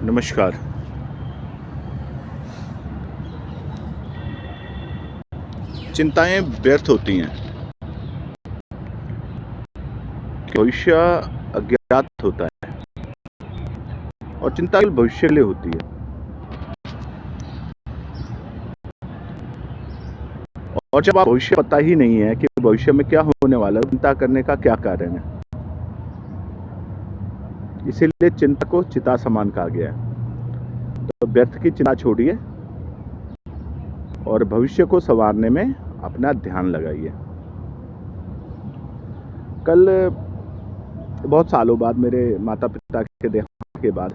नमस्कार। चिंताएँ व्यर्थ होती हैं। भविष्य अज्ञात होता है और चिंता केवल भविष्य के लिए होती है। और जब आप भविष्य पता ही नहीं है कि भविष्य में क्या होने वाला है, चिंता करने का क्या कारण है? इसीलिए चिंता को चिता समान कहा गया है। तो व्यर्थ की चिंता छोड़िए और भविष्य को सँवारने में अपना ध्यान लगाइए। कल बहुत सालों बाद मेरे माता-पिता के देहांत के बाद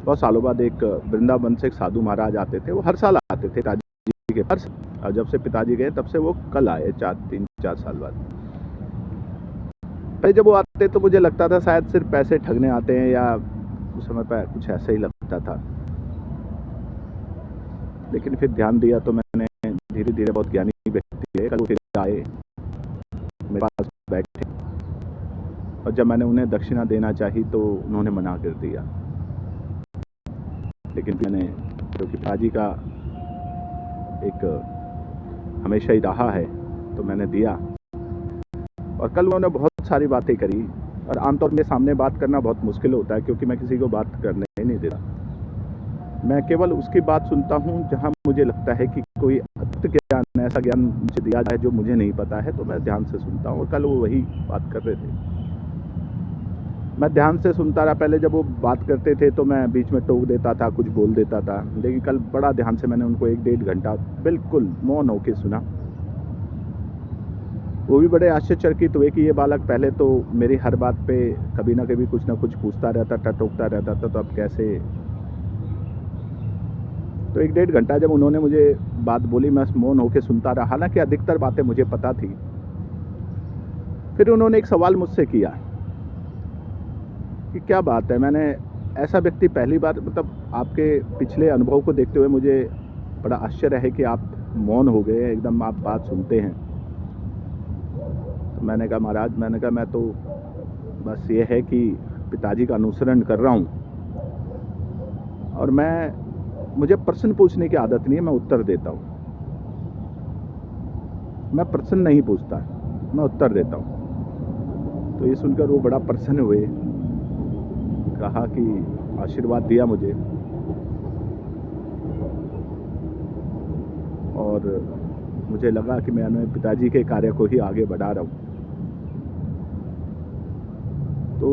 बहुत सालों बाद एक वृंदावन से एक साधु महाराज आते थे। वो हर साल आते थे पिताजी के पास। और जब से पिताजी गए तब से वो कल आए 3-4 साल बाद। पहले जब वो आते तो मुझे लगता था शायद सिर्फ पैसे ठगने आते हैं या उस समय पे कुछ ऐसा ही लगता था। लेकिन फिर ध्यान दिया तो मैंने धीरे-धीरे बहुत ज्ञानी व्यक्ति थे। कल वो फिर आए, मेरे पास बैठे और जब मैंने उन्हें दक्षिणा देना चाही तो उन्होंने मना कर दिया। लेकिन मैंने क्योंकि पिताजी का एक हमेशा ही रहा है तो मैंने दिया। और कल उन्होंने बहुत सारी बातें करी और आमतौर पे सामने बात करना बहुत मुश्किल होता है क्योंकि मैं किसी को बात करने ही नहीं देता। मैं केवल उसकी बात सुनता हूँ जहाँ मुझे लगता है कि कोई अद्भुत ज्ञान, ऐसा ज्ञान मुझे दिया जाए जो मुझे नहीं पता है, तो मैं ध्यान से सुनता हूँ। और कल वो वही बात कर रहे थे। मैं ध्यान से सुनता रहा। पहले जब वो बात करते थे तो मैं बीच में टोक देता था, कुछ बोल देता था। लेकिन कल बड़ा ध्यान से मैंने उनको 1-1.5 घंटा बिल्कुल मौन होके सुना। वो भी बड़े आश्चर्यचकित हुए कि ये बालक पहले तो मेरी हर बात पे कभी ना कभी कुछ ना कुछ पूछता रहता था, टोकता रहता था, तो अब कैसे? तो 1-1.5 घंटा जब उन्होंने मुझे बात बोली, मैं मौन होके सुनता रहा। हालांकि अधिकतर बातें मुझे पता थी। फिर उन्होंने एक सवाल मुझसे किया कि क्या बात है, मैंने ऐसा व्यक्ति पहली बार, मतलब आपके पिछले अनुभव को देखते हुए मुझे बड़ा आश्चर्य है कि आप मौन हो गए, एकदम आप बात सुनते हैं। तो मैंने कहा महाराज, मैंने कहा मैं तो बस ये है कि पिताजी का अनुसरण कर रहा हूँ और मुझे प्रश्न पूछने की आदत नहीं है, मैं उत्तर देता हूँ। मैं प्रश्न नहीं पूछता, मैं उत्तर देता हूँ। तो ये सुनकर वो बड़ा प्रसन्न हुए, कहा कि आशीर्वाद दिया मुझे और मुझे लगा कि मैं पिताजी के कार्य को ही आगे बढ़ा रहा हूँ। तो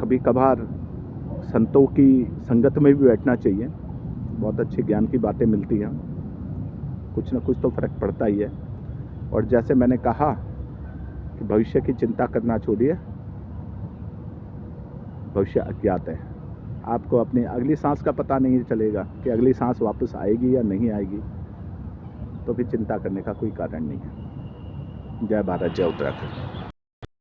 कभी कभार संतों की संगत में भी बैठना चाहिए। बहुत अच्छी ज्ञान की बातें मिलती हैं, कुछ ना कुछ तो फ़र्क पड़ता ही है। और जैसे मैंने कहा कि भविष्य की चिंता करना छोड़िए, भविष्य अज्ञात है। आपको अपनी अगली सांस का पता नहीं चलेगा कि अगली सांस वापस आएगी या नहीं आएगी, तो फिर चिंता करने का कोई कारण नहीं है। जय भारत, जय उत्तराखंड।